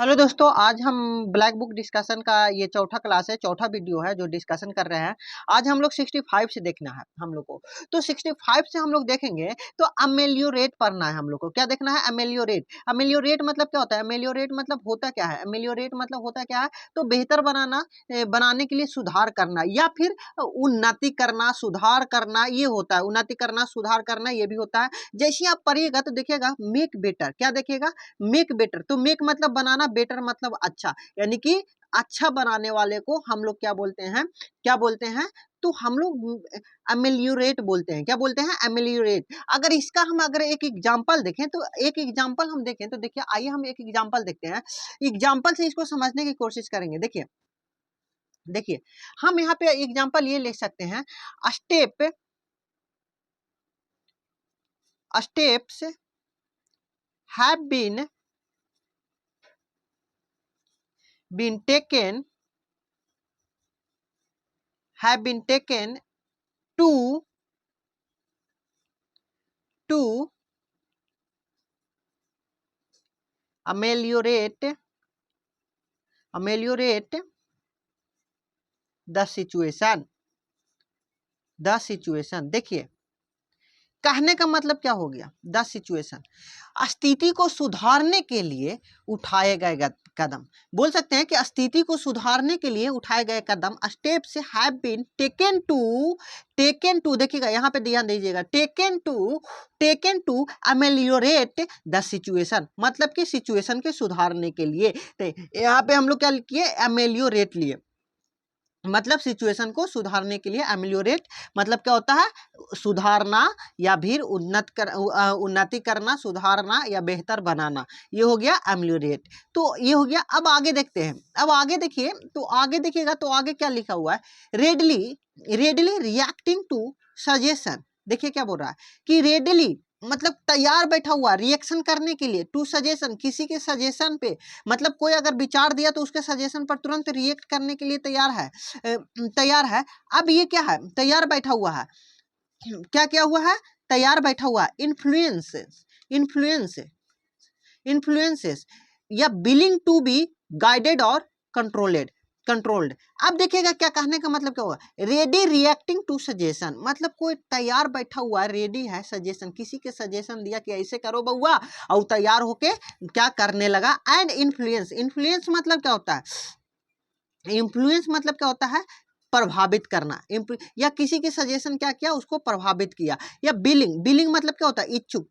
Hello दोस्तों, आज हम ब्लैक बुक डिस्कशन का ये चौथा क्लास है, चौथा वीडियो है जो डिस्कशन कर रहे हैं। आज हम लोग 65 से देखना है हम लोग को। तो 65 से हम लोग देखेंगे तो अमेलियोरेट पढ़ना है हम लोग को। क्या देखना है? अमेलियोरेट। अमेलियोरेट मतलब क्या होता है? अमेलियोरेट मतलब होता क्या है? अमेलियोरेट मतलब होता क्या है? तो बेहतर बनाना, बनाने के लिए सुधार करना या फिर उन्नति करना, सुधार करना, ये होता है। उन्नति करना, सुधार करना, ये भी होता है। जैसे आप पढ़िएगा तो देखिएगा मेक बेटर। क्या देखिएगा? Make better. तो मेक मतलब बनाना, बेटर मतलब अच्छा, यानी कि अच्छा बनाने वाले को हम लोग क्या बोलते हैं? क्या बोलते हैं? तो हम लोग अमेलियोरेट बोलते हैं। क्या बोलते हैं? अमेलियोरेट। अगर इसका हम अगर एक एग्जांपल देखें तो एक एग्जांपल हम देखें तो देखिए, आइए हम एक एग्जांपल देखते हैं। एग्जांपल से इसको समझने की कोशिश करेंगे। देखिए देखिए हम यहाँ पे एग्जांपल ये लिख सकते हैं, step steps have been taken to to ameliorate the situation। देखिए कहने का मतलब क्या हो गया? द सिचुएशन, स्थिति को सुधारने के लिए उठाए गए कदम। बोल सकते हैं कि स्थिति को सुधारने के लिए उठाए गए कदम, steps have been taken to देखिएगा यहाँ पे ध्यान दीजिएगा, taken to ameliorate the situation, मतलब कि सिचुएशन के सुधारने के लिए। तो यहाँ पे हम लोग क्या किए? अमेलियोरेट लिए, मतलब सिचुएशन को सुधारने के लिए। अमेलियोरेट मतलब क्या होता है? सुधारना या फिर उन्नति करना, सुधारना या बेहतर बनाना, ये हो गया अमेलियोरेट। तो ये हो गया। अब आगे देखते हैं। अब आगे देखिए तो आगे देखिएगा तो आगे क्या लिखा हुआ है? Readily reacting to suggestion. देखिए क्या बोल रहा है कि रेडली मतलब तैयार बैठा हुआ रिएक्शन करने के लिए, टू सजेशन किसी के सजेशन पे, मतलब कोई अगर विचार दिया तो उसके सजेशन पर तुरंत रिएक्ट करने के लिए तैयार है। अब ये क्या है? तैयार बैठा हुआ है। क्या क्या हुआ है? तैयार बैठा हुआ है। इन्फ्लुएंसेस या विलिंग टू बी गाइडेड और कंट्रोल्ड। अब देखिएगा क्या कहने का मतलब क्या हुआ? रेडी रिएक्टिंग टू सजेशन, मतलब कोई तैयार बैठा हुआ, रेडी है सजेशन, किसी के सजेशन दिया कि ऐसे करो बउआ, और तैयार होके क्या करने लगा। एंड इन्फ्लुएंस मतलब क्या होता है? इन्फ्लुएंस मतलब क्या होता है? प्रभावित करना। या किसी के सजेशन क्या किया, उसको प्रभावित किया। या बिलिंग मतलब क्या होता है? इच्छुक।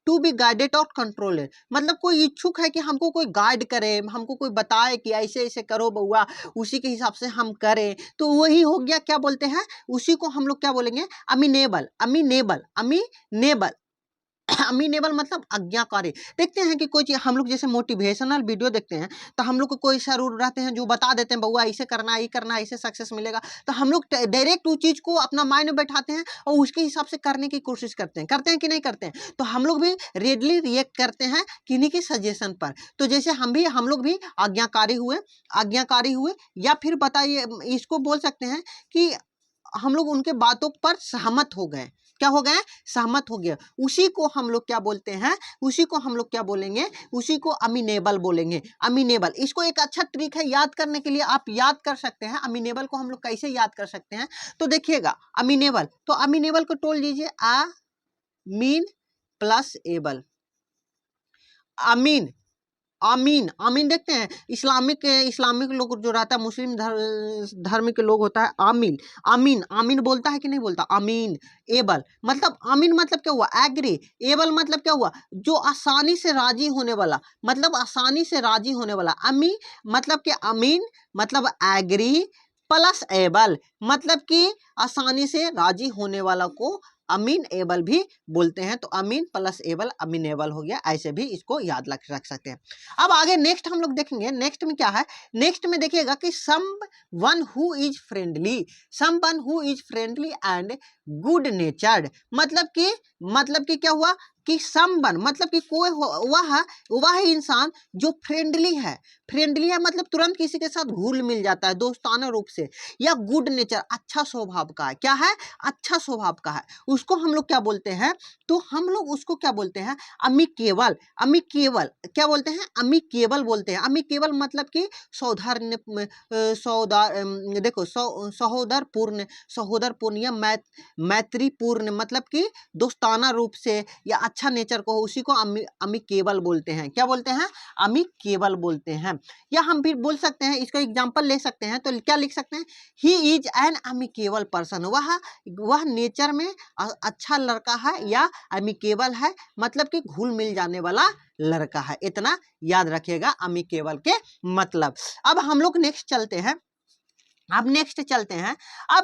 टू बी गाइडेड और कंट्रोलेड, मतलब कोई इच्छुक है कि हमको कोई गाइड करे, हमको कोई बताए कि ऐसे ऐसे करो बउआ, उसी के हिसाब से हम करें। तो वही हो गया, क्या बोलते हैं उसी को हम लोग? क्या बोलेंगे? अमीनेबल अमीनेबल मतलब आज्ञाकारी। देखते हैं कि कोई चीज हम लोग जैसे मोटिवेशनल वीडियो देखते हैं तो हम लोग को कोई सर रहते हैं जो बता देते हैं बउआ ऐसे करना, ये करना, ऐसे सक्सेस मिलेगा। तो हम लोग डायरेक्ट उस चीज को अपना माइंड में बैठाते हैं और उसके हिसाब से करने की कोशिश करते हैं कि नहीं करते हैं? तो हम लोग भी रेडली रिएक्ट करते हैं किन्हीं के सजेशन पर। तो जैसे हम लोग भी आज्ञाकारी हुए या फिर बताइए, इसको बोल सकते हैं कि हम लोग उनके बातों पर सहमत हो गए। क्या हो गए? सहमत हो गया। उसी को हम लोग क्या बोलते हैं? उसी को हम लोग क्या बोलेंगे? उसी को अमीनेबल बोलेंगे। अमीनेबल, इसको एक अच्छा ट्रिक है याद करने के लिए, आप याद कर सकते हैं। अमीनेबल को हम लोग कैसे याद कर सकते हैं? तो देखिएगा अमीनेबल, तो अमीनेबल को तोड़ लीजिए, आ मीन प्लस एबल। अमीन आमीन आमीन देखते हैं इस्लामिक लोग जो रहता है, मुस्लिम धर्म के लोग होता है, आमीन आमीन आमीन बोलता है कि नहीं बोलता? आमीन। एबल मतलब, आमीन मतलब क्या हुआ? एग्री। एबल मतलब क्या हुआ? जो आसानी से राजी होने वाला, मतलब आसानी से राजी होने वाला। अमी मतलब कि अमीन मतलब एग्री प्लस एबल, मतलब कि आसानी से राजी होने वाला को अमीन एबल भी बोलते हैं। तो अमीन प्लस एबल अमीनेबल हो गया। ऐसे भी इसको याद रख सकते हैं। अब आगे नेक्स्ट हम लोग देखेंगे। नेक्स्ट में क्या है? नेक्स्ट में देखिएगा कि someone who is friendly and good नेचर्ड, मतलब कि क्या हुआ? कि समवन मतलब कि कोई वह इंसान जो फ्रेंडली है मतलब तुरंत किसी के साथ घुल मिल जाता है दोस्ताना रूप से, या गुड नेचर अच्छा स्वभाव का है, क्या है, अच्छा स्वभाव का है, उसको हम लोग क्या बोलते हैं, तो हम लोग उसको क्या बोलते हैं, अमिकेबल। अमिकेबल क्या बोलते हैं, अमिकेबल बोलते हैं। अमिकेबल मतलब कि सौहार्द, देखो सहोदरपूर्ण या मैत्रीपूर्ण, मतलब कि दोस्ताना रूप से या अच्छा नेचर को, उसी को अमिकेबल बोलते हैं। क्या बोलते हैं, अमिकेबल बोलते हैं। या हम भी बोल सकते हैं, इसका एग्जांपल ले सकते हैं, तो क्या लिख सकते हैं, ही इज एन अमिकेबल पर्सन, वह नेचर में अच्छा लड़का है या अमिकेबल है, मतलब कि घुल मिल जाने वाला लड़का है। इतना याद रखिएगा अमिकेबल के मतलब। अब हम लोग नेक्स्ट चलते हैं। अब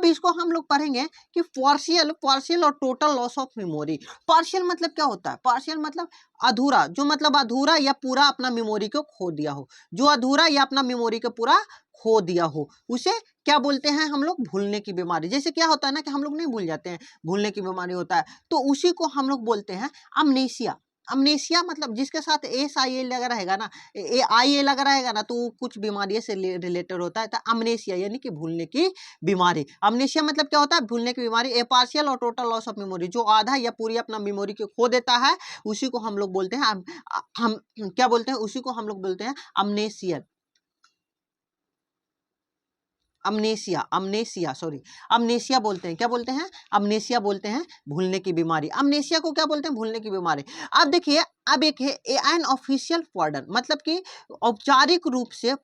इसको हम लोग पढ़ेंगे कि पार्शियल और total loss of memory. Partial मतलब क्या होता है, पार्शियल मतलब अधूरा, जो मतलब अधूरा या पूरा अपना मेमोरी को खो दिया हो, जो अधूरा या अपना मेमोरी को पूरा खो दिया हो, उसे क्या बोलते हैं हम लोग, भूलने की बीमारी। जैसे क्या होता है ना कि हम लोग नहीं भूल जाते हैं, भूलने की बीमारी होता है, तो उसी को हम लोग बोलते हैं अमनेसिया। अमनेसिया मतलब जिसके साथ SIA लगा रहेगा ना, IA लगा रहेगा ना, तो कुछ बीमारी से रिलेटेड होता है। तो अमनेसिया यानी कि भूलने की बीमारी। अमनेसिया मतलब क्या होता है, भूलने की बीमारी। ए पार्शियल और टोटल लॉस ऑफ मेमोरी, जो आधा या पूरी अपना मेमोरी को खो देता है, उसी को हम लोग बोलते हैं हम क्या बोलते हैं, उसी को हम लोग बोलते हैं अमनेसिया। अमनेसिया बोलते हैं। क्या बोलते हैं, अमनेसिया बोलते हैं, भूलने की बीमारी। अमनेसिया को क्या बोलते हैं, भूलने की बीमारी। अब देखिए, अब एक है एन ऑफिशियल पार्डन, मतलब कि औपचारिक रूप से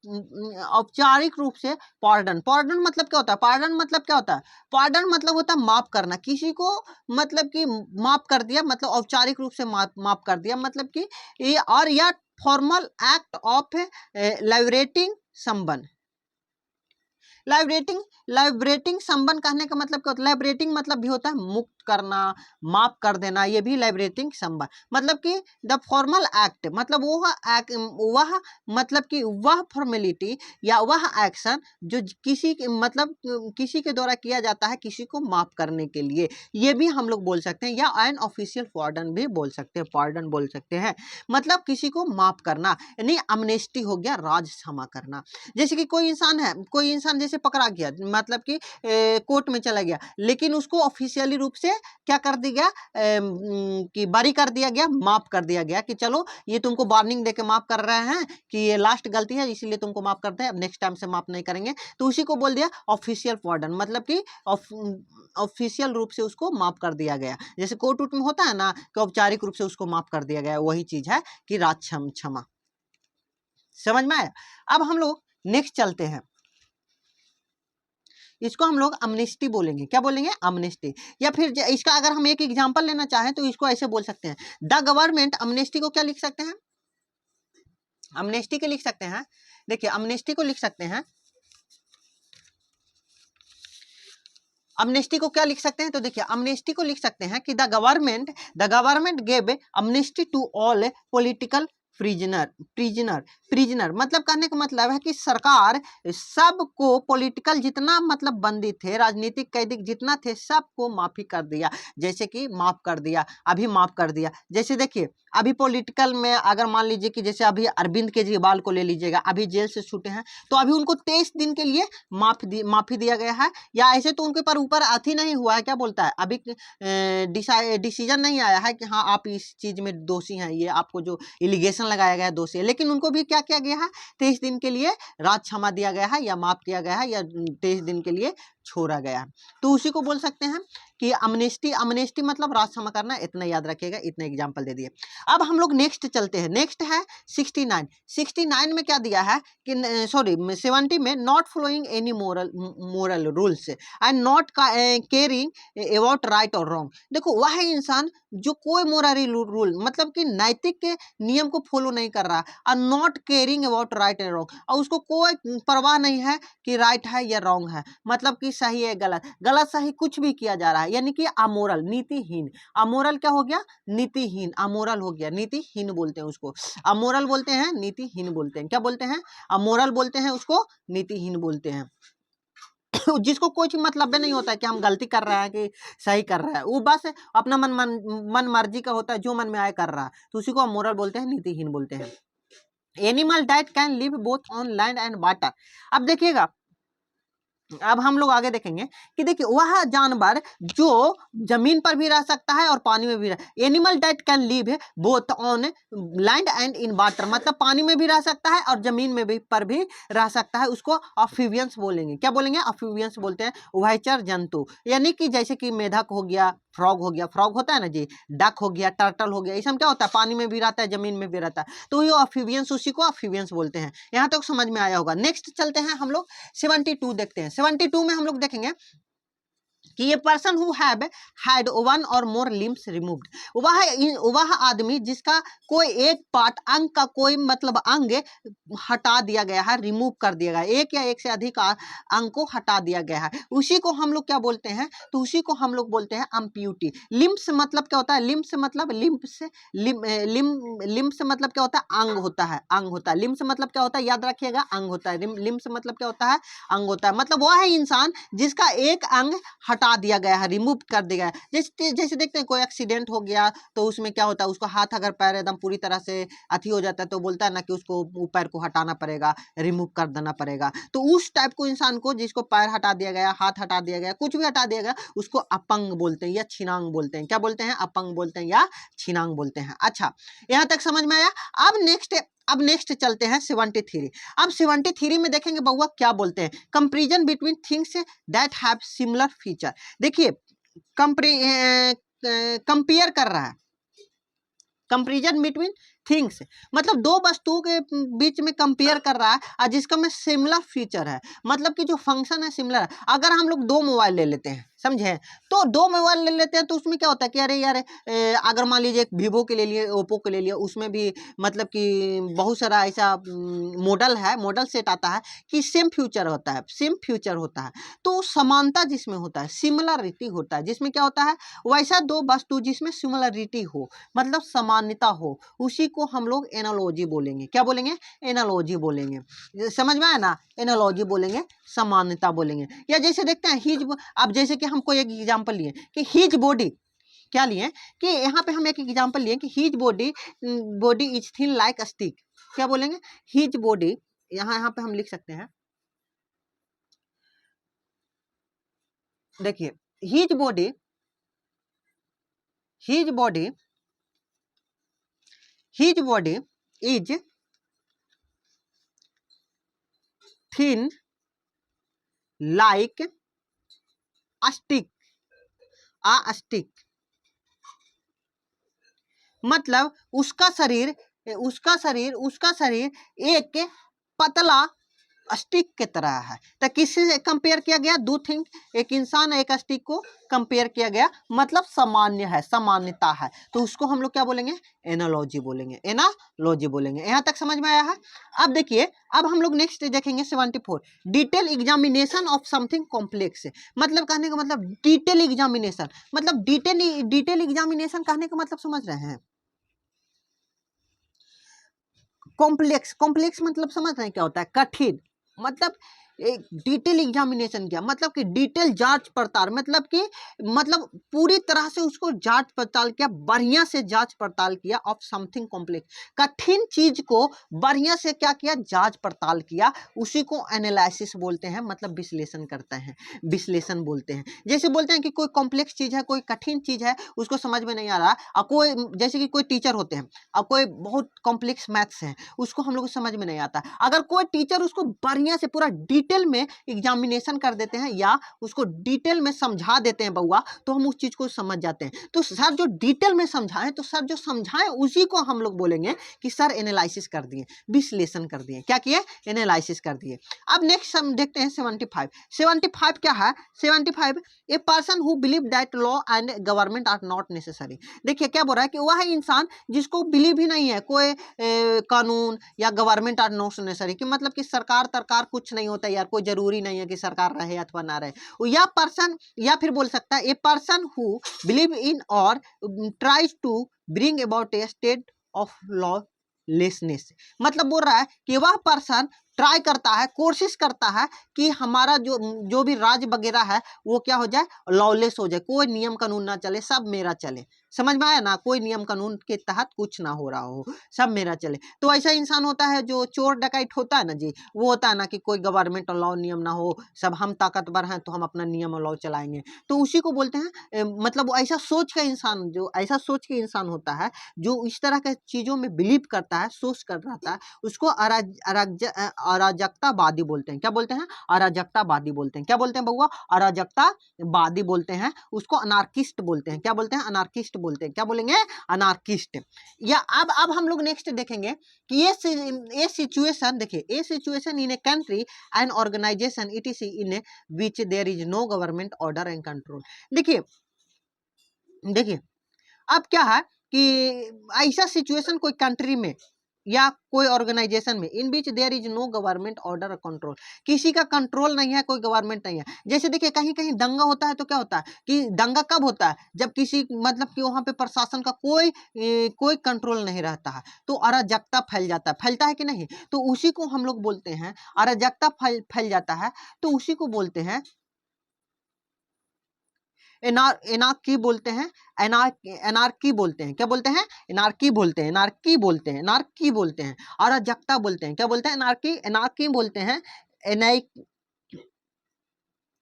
पार्डन मतलब क्या होता है, पार्डन मतलब क्या होता है, पार्डन मतलब होता है माफ करना किसी को, मतलब कि माफ कर दिया, मतलब औपचारिक रूप से माफ कर दिया, मतलब कि ये, और या formal act of liberating someone. Liberating संबंध कहने का मतलब क्या होता है, लाइब्रेटिंग मतलब भी होता है मुक्त करना, माफ कर देना, ये भी लाइब्रेटिंग संबंध, मतलब कि द फॉर्मल एक्ट, मतलब वह मतलब कि वह फॉर्मेलिटी या वह एक्शन जो किसी मतलब किसी के द्वारा किया जाता है किसी को माफ करने के लिए, ये भी हम लोग बोल सकते हैं। या एन ऑफिशियल पार्डन भी बोल सकते हैं, पार्डन बोल सकते हैं, मतलब किसी को माफ करना, यानी अमनेस्टी हो गया, राज क्षमा करना। जैसे कि कोई इंसान जैसे पकड़ा गया, मतलब कि कोर्ट में चला गया, लेकिन उसको ऑफिशियली रूप से क्या कर दिया गया, कि बरी कर दिया गया, माफ कर दिया गया, कि चलो ये तुमको वार्निंग देके माफ कर रहे हैं कि ये लास्ट गलती है, इसीलिए तुमको माफ करते हैं, अब नेक्स्ट टाइम से माफ नहीं करेंगे, तो उसी को बोल दिया ऑफिशियल पार्डन, मतलब कि ऑफिशियल रूप से उसको माफ कर दिया गया। जैसे कोर्ट में होता है ना कि औपचारिक रूप से उसको माफ कर दिया गया, वही चीज है कि राज क्षमा। समझ में आया। अब हम लोग नेक्स्ट चलते हैं, इसको हम लोग अमनेस्टी बोलेंगे। क्या बोलेंगे, अमनेस्टी। या फिर इसका अगर हम एक एग्जांपल लेना चाहें तो इसको ऐसे बोल सकते हैं, द गवर्नमेंट, अमनेस्टी को क्या लिख सकते हैं, अमनेस्टी के लिख सकते हैं, देखिए अमनेस्टी को लिख सकते हैं, अमनेस्टी को क्या लिख सकते हैं, तो देखिए अमनेस्टी को लिख सकते हैं कि the government gave amnesty to all political prisoner मतलब कहने का मतलब है कि सरकार सबको पॉलिटिकल जितना मतलब बंदी थे, राजनीतिक कैदी जितना थे, सबको माफी कर दिया। जैसे कि माफ कर दिया, अभी माफ कर दिया। जैसे देखिए अभी पॉलिटिकल में अगर मान लीजिए कि जैसे अभी अरविंद केजरीवाल को ले लीजिएगा, अभी जेल से छूटे हैं, तो अभी उनको 23 दिन के लिए माफी दिया गया है। या ऐसे तो उनके ऊपर अथी नहीं हुआ है, क्या बोलता है, अभी डिसीजन नहीं आया है कि हाँ आप इस चीज में दोषी हैं, ये आपको जो एलिगेशन लगाया गया है दोषी है, लेकिन उनको भी क्या किया गया है, 23 दिन के लिए राज क्षमा दिया गया है, या माफ किया गया है, या 23 दिन के लिए छोड़ा गया है। तो उसी को बोल सकते हैं कि अमनेस्टी मतलब राज क्षमा करना। इतना याद रखिएगा, इतने एग्जाम्पल दे दिए। अब हम लोग नेक्स्ट चलते हैं, नेक्स्ट है 69 में क्या दिया है कि सॉरी 70 में, not following any moral rules and not caring about right और रॉन्ग। देखो वह इंसान जो कोई मोरल रूल मतलब कि नैतिक के नियम को फॉलो नहीं कर रहा, और not caring about right and wrong, और उसको कोई परवाह नहीं है कि राइट है या रॉन्ग है, मतलब कि सही है गलत सही कुछ भी किया जा रहा है, यानी कि अमोरल, नीतिहीन। अमोरल क्या हो गया, नीतिहीन, अमोरल हो गया, नीतिहीन बोलते हैं उसको, अमोरल बोलते हैं, नीतिहीन बोलते हैं। क्या बोलते हैं, अमोरल बोलते हैं उसको, नीतिहीन बोलते हैं। जिसको कुछ मतलब नहीं होता है कि हम गलती कर रहे हैं कि सही कर रहा है, वो बस अपना मन मर्जी का होता है, जो मन में आए कर रहा है, तो उसी को हम मोरल बोलते हैं, नीतिहीन बोलते हैं। Animal that can live both on land and water. अब देखिएगा, अब हम लोग आगे देखेंगे कि देखिए वह जानवर जो जमीन पर भी रह सकता है और पानी में भी रह, animal that can live both on land and in water, मतलब पानी में भी रह सकता है और जमीन में भी पर भी रह सकता है, उसको अम्फीबियंस बोलेंगे। क्या बोलेंगे? अम्फीबियंस बोलते हैं, उभयचर जंतु। यानी कि जैसे कि मेढक हो गया, फ्रॉग हो गया, फ्रॉग होता है ना जी, डक हो गया, टर्टल हो गया, इसमें क्या होता है, पानी में भी रहता है, जमीन में भी रहता है, तो ये अम्फीबियंस, उसी को अम्फीबियंस बोलते हैं। यहाँ तक समझ में आया होगा। नेक्स्ट चलते हैं हम लोग 72 देखते हैं। 72 में हम लोग देखेंगे कि ये person who have had one और मोर लिम्स रिमूव्ड, वह आदमी जिसका कोई एक पार्ट, अंग का कोई मतलब अंग हटा दिया गया है, रिमूव कर दिया गया है, एक या एक से अधिक अंग को हटा दिया गया है, उसी को हम लोग क्या बोलते हैं, तो उसी को हम लोग बोलते हैं अम्प्यूटी। लिम्स मतलब क्या होता है? लिम्स मतलब लिम्स मतलब क्या होता है? अंग होता है, अंग होता है। लिम्स मतलब क्या होता है? याद रखिएगा, अंग होता है। लिम्स मतलब क्या होता है? अंग होता है। मतलब वह है इंसान जिसका एक अंग हटा दिया गया है, रिमूव कर दिया गया है। जैसे जैसे देखते हैं कोई एक्सीडेंट हो गया तो उसमें क्या होता है, उसको हाथ अगर पैर एकदम पूरी तरह से अथी हो जाता है तो बोलता है ना कि उसको पैर को हटाना पड़ेगा, रिमूव कर देना पड़ेगा। तो उस टाइप को इंसान को, जिसको पैर हटा दिया गया, हाथ हटा दिया गया, कुछ भी हटा दिया गया, उसको अपंग बोलते हैं या छिनांग बोलते हैं। क्या बोलते हैं? अपंग बोलते हैं या छिनांग बोलते हैं। अच्छा, यहाँ तक समझ में आया। अब नेक्स्ट चलते हैं 73। अब 73 में देखेंगे बउआ क्या बोलते हैं, comparison between things that have similar feature. देखिए कंपेयर कर रहा है, कंपेरिजन बिटवीन थिंग्स मतलब दो वस्तुओं के बीच में कंपेयर कर रहा है, और जिसका में सिमिलर फीचर है, मतलब कि जो फंक्शन है सिमिलर है। अगर हम लोग दो मोबाइल ले लेते हैं, समझे, तो दो मोबाइल ले लेते हैं तो उसमें क्या होता है कि अरे यार, अगर मान लीजिए एक वीवो के ले लिए, ओप्पो के ले लिया, उसमें भी मतलब कि बहुत सारा ऐसा मॉडल है, मॉडल सेट आता है कि सेम फ्यूचर होता है, सेम फ्यूचर होता है, तो समानता जिसमें होता है, सिमिलरिटी होता है, जिसमें क्या होता है, वैसा दो वस्तु जिसमें सिमिलरिटी हो, मतलब समानता हो, उसी को हम लोग एनालॉजी बोलेंगे। क्या बोलेंगे? एनालॉजी बोलेंगे। समझ में आया ना? एनालॉजी बोलेंगे, समानता बोलेंगे। या जैसे देखते हैं हिज, अब जैसे कि हमको एक एग्जांपल लिए कि हिज बॉडी, क्या लिए कि यहाँ पे हम एक एग्जांपल लिए कि his body is thin like a stick. क्या बोलेंगे? हिज बॉडी, यहाँ पे हम लिख सकते हैं, देखिए his body his body his body is thin like a stick, मतलब उसका शरीर एक पतला स्टिक की तरह है। तो किससे से कंपेयर किया गया? दो थिंग, एक इंसान एक स्टिक को कंपेयर किया गया, मतलब सामान्य है, समानता है, तो उसको हम लोग क्या बोलेंगे? एनालॉजी बोलेंगे, एनालॉजी बोलेंगे। यहाँ तक समझ में आया है। अब देखिए, अब हम लोग नेक्स्ट देखेंगे 74, detail examination of something complex. मतलब कहने का मतलब डिटेल एग्जामिनेशन, मतलब डिटेल एग्जामिनेशन कहने का मतलब समझ रहे हैं? कॉम्प्लेक्स मतलब समझ रहे हैं क्या होता है? कठिन, मतलब एक डिटेल एग्जामिनेशन किया, मतलब कि डिटेल जांच पड़ताल, मतलब पूरी तरह से उसको जांच पड़ताल किया, बढ़िया से जांच पड़ताल किया ऑफ समथिंग कॉम्प्लेक्स, कठिन चीज को बढ़िया से क्या किया? जांच पड़ताल किया, उसी को एनालिसिस बोलते हैं, मतलब विश्लेषण करते हैं, विश्लेषण बोलते हैं। जैसे बोलते हैं कि कोई कॉम्प्लेक्स चीज है, कोई कठिन चीज है, उसको समझ में नहीं आ रहा, और कोई जैसे कि कोई टीचर होते हैं, और कोई बहुत कॉम्प्लेक्स मैथ्स है, उसको हम लोग को समझ में नहीं आता, अगर कोई टीचर उसको बढ़िया से पूरा डिटेल में एग्जामिनेशन कर देते हैं या उसको डिटेल में समझा देते हैं बउआ, तो हम उस चीज को समझ जाते हैं। तो सर जो डिटेल में समझाएं, तो सर जो समझाएं उसी को हम लोग बोलेंगे कि सर एनालिसिस कर दिए, विश्लेषण कर दिए। क्या किए? एनालिसिस कर दिए। अब नेक्स्ट हम देखते हैं 75। 75 क्या है? 75, a person who believe that law and government are not necessary. देखिए क्या बोल रहा है कि वह इंसान जिसको बिलीव ही नहीं है कोई कानून या गवर्नमेंट आर नॉट नेसेसरी, कि मतलब कि सरकार तरकार कुछ नहीं होता यार, कोई जरूरी नहीं है कि सरकार रहे अथवा ना रहे। या पर्सन, या फिर बोल सकता है a person who believe in और tries to bring about a state of lawlessness, मतलब बोल रहा है कि वह पर्सन ट्राई करता है, कोशिश करता है कि हमारा जो जो भी राज वगैरह है वो क्या हो जाए, लॉलेस हो जाए, कोई नियम कानून ना चले, सब मेरा चले। समझ में आया ना, कोई नियम कानून के तहत कुछ ना हो रहा हो, सब मेरा चले। तो ऐसा इंसान होता है जो चोर डकैत होता है ना जी, वो होता है ना कि कोई गवर्नमेंट और लॉ नियम ना हो, सब हम ताकतवर हैं तो हम अपना नियम और लॉ चलाएंगे, तो उसी को बोलते हैं मतलब वो ऐसा सोच का इंसान, जो ऐसा सोच के इंसान होता है, जो इस तरह के चीजों में बिलीव करता है, सोच कर रहता है, उसको अराजकतावादी बोलते हैं। क्या बोलते हैं? अराजकतावादी बोलते हैं। क्या बोलते हैं बउआ? अराजकतावादी बोलते हैं। उसको अनार्किस्ट बोलते हैं। क्या बोलते हैं? अनार्किस्ट बोलते हैं। क्या बोलेंगे? अनार्किस्ट। या अब हम लोग नेक्स्ट देखेंगे कि ये सिचुएशन, देखिए, ये situation in a country and organisation it is in which there is no government order and control. देखिए देखिए अब क्या है कि ऐसा सिचुएशन कोई कंट्री में या कोई ऑर्गेनाइजेशन में, इन बीच there is no government order control, किसी का कंट्रोल नहीं है, कोई गवर्नमेंट नहीं है। जैसे देखिए कहीं कहीं दंगा होता है तो क्या होता है कि दंगा कब होता है, जब किसी मतलब कि वहां पे प्रशासन का कोई कंट्रोल नहीं रहता है, तो अराजकता फैल जाता है, फैलता है कि नहीं, तो उसी को हम लोग बोलते हैं अराजकता फैल जाता है, तो उसी को बोलते हैं एनार्की बोलते हैं। एनार्की बोलते हैं। क्या बोलते हैं? एनार्की बोलते हैं। एनार्की बोलते हैं। एनार्की बोलते हैं। अराजकता बोलते हैं। क्या बोलते हैं? एनार्की। एनार्की बोलते हैं।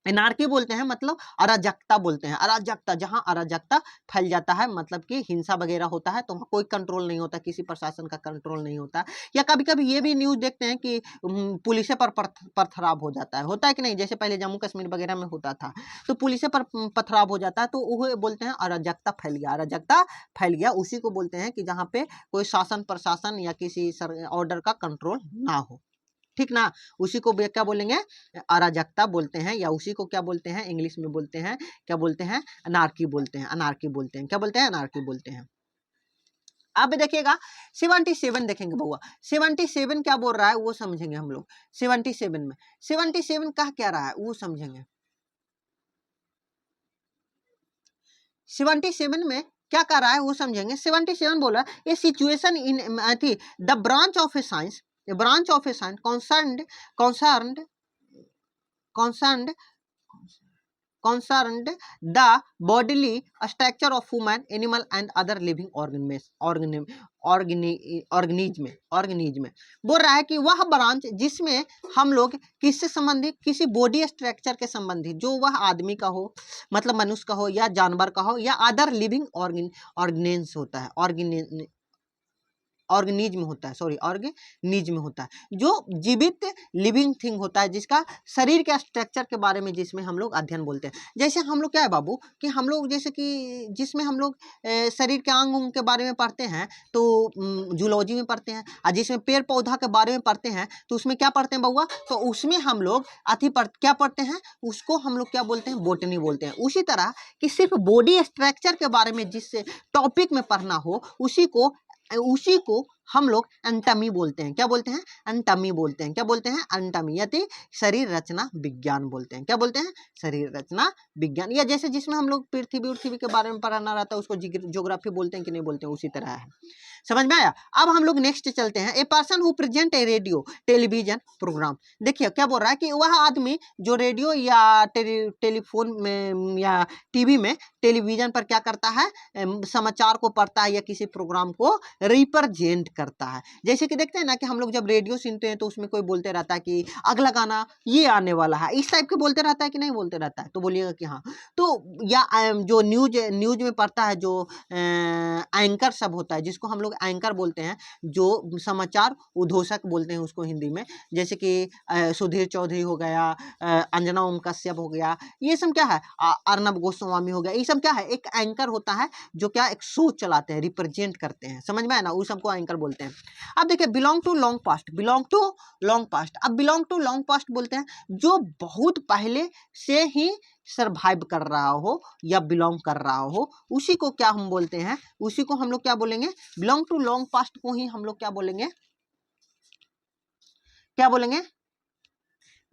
एनार्की बोलते हैं मतलब अराजकता बोलते हैं। अराजकता, जहां अराजकता फैल जाता है, मतलब कि हिंसा वगैरह होता है, तो वहां कोई कंट्रोल नहीं होता, किसी प्रशासन का कंट्रोल नहीं होता। या कभी कभी ये भी न्यूज देखते हैं कि पुलिस पर पथराव हो जाता है, होता है कि नहीं, जैसे पहले जम्मू कश्मीर वगैरह में होता था, तो पुलिस पर पथराव हो जाता है, तो वो बोलते हैं अराजकता फैल गया, अराजकता फैल गया। उसी को बोलते हैं कि जहाँ पे कोई शासन प्रशासन या किसी ऑर्डर का कंट्रोल ना हो, ठीक ना। उसी को क्या बोलेंगे? अराजकता बोलते हैं, या उसी को क्या बोलते हैं, इंग्लिश में बोलते हैं, क्या बोलते हैं? अनार्की बोलते हैं। अनार्की बोलते हैं। क्या बोलते हैं? अनार्की बोलते हैं। अब देखिएगा 77 देखेंगे बउआ। 77 क्या बोल रहा है वो समझेंगे हम लोग। 77 में 77 कह क्या रहा है वो समझेंगे। 77 में क्या कर रहा है वो समझेंगे। 77 बोल रहा है ए सिचुएशन इन थी the branch of A science, a branch of a science concerned concerned the bodily structure of human, animal and other living organism बोल रहा है कि वह ब्रांच जिसमें हम लोग किससे संबंधित, किसी बॉडी स्ट्रक्चर के संबंधित, जो वह आदमी का हो, मतलब मनुष्य का हो या जानवर का हो, या अदर लिविंग ऑर्गेनिज्म होता है, ऑर्गेनिज्म होता है, सॉरी, ऑर्गेनिज्म होता है, जो जीवित लिविंग थिंग होता है, जिसका शरीर के स्ट्रक्चर के बारे में जिसमें हम लोग अध्ययन बोलते हैं। जैसे हम लोग क्या है बाबू कि हम लोग जैसे कि जिसमें हम लोग शरीर के अंग के बारे में पढ़ते हैं तो जूलॉजी में पढ़ते हैं, और जिसमें पेड़ पौधा के बारे में पढ़ते हैं तो उसमें क्या पढ़ते हैं बउआ, तो उसमें हम लोग क्या पढ़ते हैं, उसको हम लोग क्या बोलते हैं, बोटनी बोलते हैं। उसी तरह कि सिर्फ बॉडी स्ट्रक्चर के बारे में जिस टॉपिक में पढ़ना हो, उसी को हम लोग एंटमी बोलते हैं। क्या बोलते हैं? एंटमी बोलते हैं। क्या बोलते हैं? एंटमी, यानी शरीर रचना विज्ञान बोलते हैं। क्या बोलते हैं? शरीर रचना विज्ञान। या जैसे जिसमें हम लोग पृथ्वी के बारे में पढ़ाना रहता है उसको ज्योग्राफी बोलते हैं कि नहीं बोलते हैं, उसी तरह है। समझ में आया? अब हम लोग नेक्स्ट चलते हैं। A person who present a radio television programme. देखिए क्या बोल रहा है कि वह आदमी जो रेडियो या टेलीफोन में या टीवी में, टेलीविजन पर क्या करता है, समाचार को पढ़ता है या किसी प्रोग्राम को रिप्रेजेंट करता है। जैसे कि देखते हैं ना कि हम लोग जब रेडियो सुनते हैं तो उसमें कोई बोलते रहता है कि अगला गाना ये आने वाला है, इस टाइप के बोलते रहता है कि नहीं बोलते रहता है, तो बोलिएगा कि हाँ। तो या जो न्यूज में पढ़ता है, जो एंकर सब होता है, जिसको हम लोग एंकर बोलते हैं, जो समाचार उद्घोषक बोलते हैं उसको हिंदी में, जैसे कि सुधीर चौधरी हो गया, अंजना ओम कश्यप हो गया, ये सब क्या है, अर्नब गोस्वामी हो गया, ये सब क्या है, एक एंकर होता है जो क्या एक शो चलाते हैं, रिप्रेजेंट करते हैं। समझ में है ना, उस सबको एंकर बोलते हैं। अब देखिए belong to long past, belong to long past. अब बिलोंग टू लॉन्ग पास्ट बोलते हैं जो बहुत पहले से ही सरवाइव कर रहा हो या बिलोंग कर रहा हो, उसी को क्या हम बोलते हैं, उसी को हम लोग क्या बोलेंगे, बिलोंग टू लॉन्ग पास्ट को ही हम लोग क्या बोलेंगे, क्या बोलेंगे,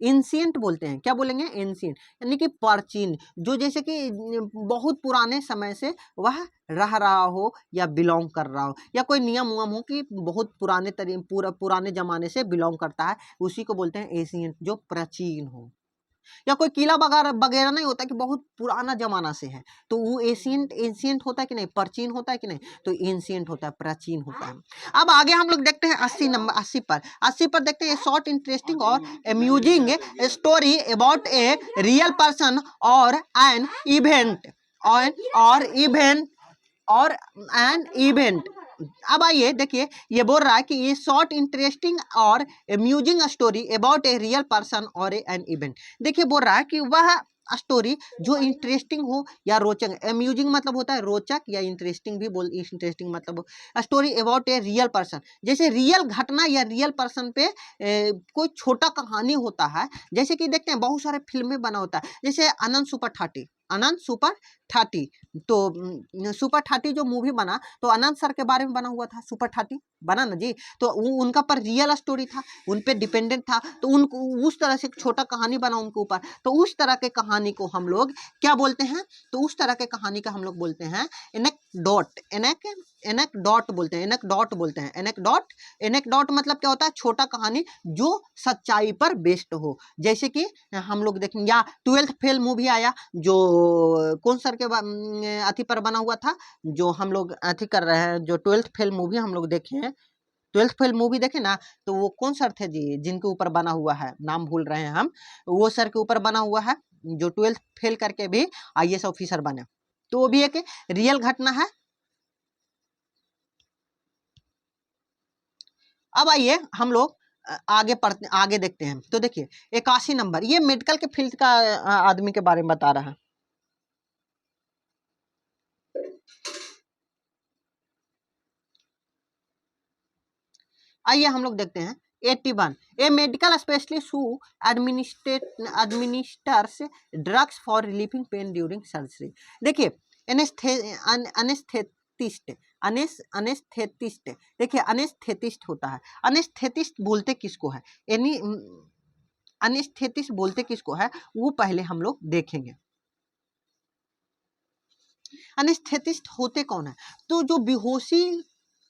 एंशिएंट बोलते हैं। क्या बोलेंगे? एंशिएंट, यानी कि प्राचीन, जो जैसे कि बहुत पुराने समय से वह रह रहा हो या बिलोंग कर रहा हो, या कोई नियम उयम हो कि बहुत पुराने जमाने से बिलोंग करता है, उसी को बोलते हैं एंशिएंट, जो प्राचीन हो। या कोई किला वगैरह वगैरह नहीं होता कि बहुत पुराना जमाना से है, तो वो एशियंट एंशिएंट होता है कि नहीं, प्राचीन होता है कि नहीं, तो एंशिएंट होता है, प्राचीन होता है। अब आगे हम लोग देखते हैं 80 पर देखते हैं शॉर्ट इंटरेस्टिंग और amusing story about a real person और एन इवेंट और एन इवेंट। अब आइए देखिए, ये बोल रहा है कि ये शॉर्ट इंटरेस्टिंग और amusing story about a real person और एन इवेंट। देखिए बोल रहा है कि वह स्टोरी जो इंटरेस्टिंग हो या रोचक, अम्यूजिंग मतलब होता है रोचक, या इंटरेस्टिंग भी बोल, इंटरेस्टिंग मतलब story about a real person, जैसे रियल घटना या रियल पर्सन पे कोई छोटा कहानी होता है। जैसे कि देखते हैं बहुत सारे फिल्में बना होता है, जैसे अनंत सुपर 30, अनंत सुपर 30, तो सुपर 30 जो मूवी बना, तो अनंत सर के बारे में बना हुआ था, सुपर 30 बना ना जी, तो उनका पर रियल स्टोरी था, उन पे डिपेंडेंट था, तो उनको उस तरह से एक छोटा कहानी बना उनके ऊपर, तो उस तरह के कहानी को हम लोग क्या बोलते हैं, तो उस तरह के कहानी का हम लोग बोलते हैं एनेक्डोट। एनेक्डोट बोलते हैं, एनेक्डोट बोलते हैं, एनेक्डोट। एनेक्डोट मतलब क्या होता है? छोटा कहानी जो सच्चाई पर बेस्ड हो। जैसे कि हम लोग देखेंगे, या 12th फेल मूवी आया, जो कौन सर के अथी पर बना हुआ था, जो हम लोग अथी कर रहे हैं, जो 12th फेल मूवी हम लोग देखे हैं, 12th फेल मूवी देखे ना, तो वो कौन सर थे जी जिनके ऊपर बना हुआ है, नाम भूल रहे हैं हम, वो सर के ऊपर बना हुआ है, जो 12th फेल करके भी आईएएस ऑफिसर बने, तो वो भी एक रियल घटना है। अब आइए हम लोग आगे देखते हैं। तो देखिए 81 नंबर, ये मेडिकल के फील्ड का आदमी के बारे में बता रहा है। आइए हम लोग देखते हैं 81, a medical specialist who administers drugs for relieving pain during surgery. देखिए अनेस्थेटिस्ट, अनेस्थेटिस्ट, देखिए अनेस्थेटिस्ट होता है। अनेस्थेटिस्ट बोलते किसको है, यानी अनेस्थेटिस्ट बोलते किसको है, वो पहले हम लोग देखेंगे। अनेस्थेटिस्ट होते कौन है, तो जो बेहोशी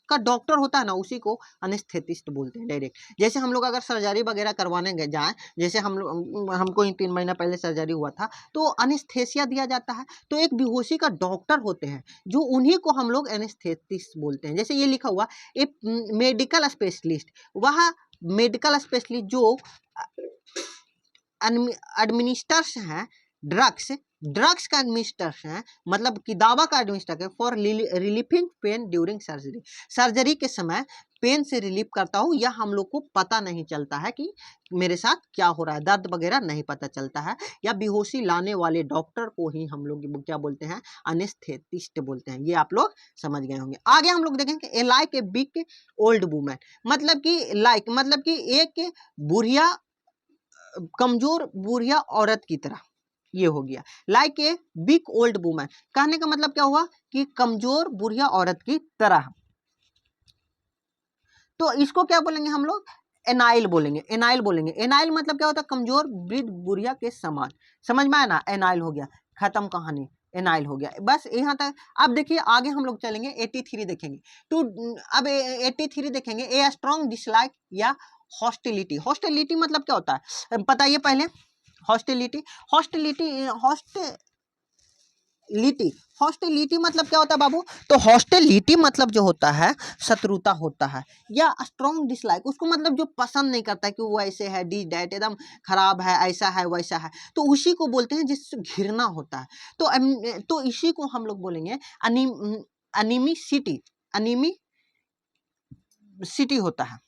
का डॉक्टर होता है ना, उसी को अनेस्थेटिस्ट बोलते हैं डायरेक्ट। जैसे हम लोग अगर सर्जरी वगैरह करवाने गए जाए, जैसे हमको 3 महीना पहले सर्जरी हुआ था, तो अनेस्थेसिया दिया जाता है, तो एक बेहोशी का डॉक्टर होते हैं, जो उन्हीं को हम लोग एनेस्थेटिस्ट बोलते हैं। जैसे ये लिखा हुआ एक मेडिकल स्पेशलिस्ट, वह मेडिकल स्पेशलिस्ट जो एडमिनिस्टर्स हैं ड्रग्स, ड्रग्स का एडमिनिस्टर्स हैं, मतलब कि दवा का एडमिनिस्टर है for relieving pain during surgery. Surgery के समय पेन से रिलीफ करता हूँ, या हम लोग को पता नहीं चलता है कि मेरे साथ क्या हो रहा है, दर्द वगैरह नहीं पता चलता है, या बेहोशी लाने वाले डॉक्टर को ही हम लोग क्या बोलते हैं, अनेस्थेटिस्ट बोलते हैं। ये आप लोग समझ गए होंगे। आगे हम लोग देखेंगे a like a big old woman, मतलब कि लाइक मतलब कि एक बुढ़िया, कमजोर बुढ़िया औरत की तरह, ये हो गया like a big old woman. कहने का मतलब क्या हुआ कि कमजोर बुढ़िया औरत की तरह। तो इसको क्या बोलेंगे हम लोग, एनाइल बोलेंगे, एनाइल बोलेंगे। एनाइल मतलब क्या होता है, कमजोर वृद्ध बुढ़िया के समान। समझ में आया ना, एनाइल हो गया, खत्म कहानी, एनाइल हो गया, बस यहाँ तक। अब देखिए आगे हम लोग चलेंगे 83 देखेंगे। तो अब 83 देखेंगे, ए स्ट्रॉन्ग डिसलाइक या हॉस्टिलिटी। हॉस्टिलिटी मतलब क्या होता है बताइए पहले। हॉस्टिलिटी, हॉस्टिलिटी, हॉस्टिलिटी, हॉस्टिलिटी मतलब क्या होता है बाबू, तो हॉस्टिलिटी मतलब जो होता है शत्रुता होता है, या स्ट्रॉन्ग डिसलाइक, उसको मतलब जो पसंद नहीं करता कि वो ऐसे है, डी डैट एकदम खराब है, ऐसा है वैसा है, तो उसी को बोलते हैं जिससे घृणा होता है। तो इसी को हम लोग बोलेंगे अनिमिसिटी, अनिमिसिटी होता है,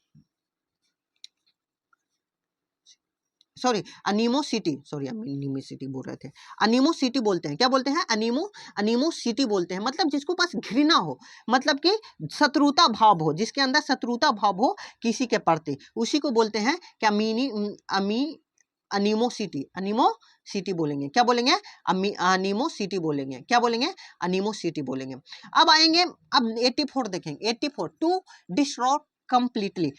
सॉरी अनीमोसिटी, सॉरी अनीमोसिटी बोल रहे थे, अनीमोसिटी बोलते हैं। क्या बोलते हैं, अनीमोसिटी बोलते हैं, मतलब जिसको पास घृणा हो, मतलब कि शत्रुता भाव हो, जिसके अंदर शत्रुता भाव हो किसी के प्रति, उसी को बोलते हैं क्या, अनीमोसिटी, अनीमोसिटी बोलेंगे। क्या बोलेंगे, अनीमोसिटी बोलेंगे। क्या बोलेंगे, अनीमोसिटी बोलेंगे। अब आएंगे, अब 84 देखेंगे। 84 to destroy completely,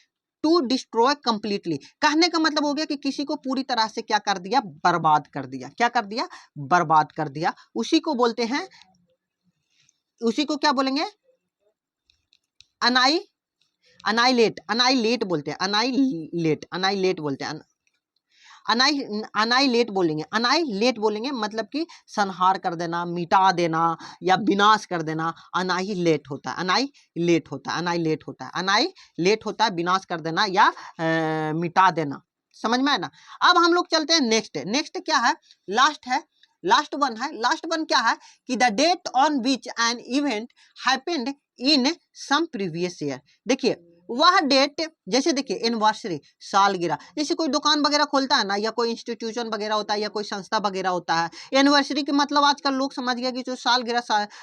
to destroy completely, कहने का मतलब हो गया कि किसी को पूरी तरह से क्या कर दिया, बर्बाद कर दिया। क्या कर दिया, बर्बाद कर दिया। उसी को बोलते हैं, उसी को क्या बोलेंगे, अनाइलेट, अनाइलेट बोलते हैं, अनाइलेट, अनाइलेट बोलते हैं, अनाइलेट बोलेंगे, अनाइलेट बोलेंगे मतलब कि संहार कर देना, मिटा देना या विनाश कर देना, अनाइलेट होता है, अनाइलेट होता है, अनाइलेट होता है, अनाइलेट होता है विनाश कर देना या मिटा देना। समझ में आया ना। अब हम लोग चलते हैं नेक्स्ट। नेक्स्ट क्या है, लास्ट है, लास्ट वन है। लास्ट वन क्या है कि the date on which an event happened in some previous year. देखिए वह डेट, जैसे देखिए एनिवर्सरी, सालगिरह, जैसे कोई दुकान वगैरह खोलता है ना, या कोई इंस्टीट्यूशन वगैरह होता है, या कोई संस्था वगैरह होता है, एनिवर्सरी के मतलब आजकल लोग समझ गया कि जो सालगिरह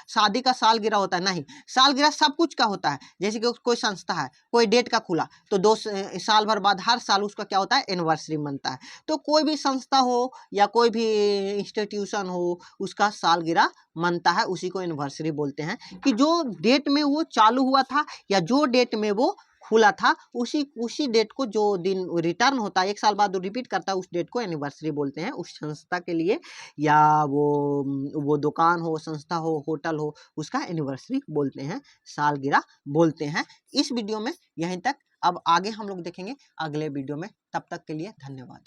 शादी का सालगिरह होता है, नहीं, सालगिरह सब कुछ का होता है। जैसे कि कोई संस्था है, कोई डेट का खुला तो 2 साल भर बाद हर साल उसका क्या होता है, एनिवर्सरी मनता है। तो कोई भी संस्था हो या कोई भी इंस्टीट्यूशन हो, उसका सालगिरह मनता है, उसी को एनिवर्सरी बोलते हैं। कि जो डेट में वो चालू हुआ था या जो डेट में वो खुला था, उसी डेट को, जो दिन रिटर्न होता है 1 साल बाद वो रिपीट करता है, उस डेट को एनिवर्सरी बोलते हैं उस संस्था के लिए, या वो दुकान हो, संस्था हो, होटल हो, उसका एनिवर्सरी बोलते हैं, सालगिरह बोलते हैं। इस वीडियो में यहीं तक, अब आगे हम लोग देखेंगे अगले वीडियो में। तब तक के लिए धन्यवाद।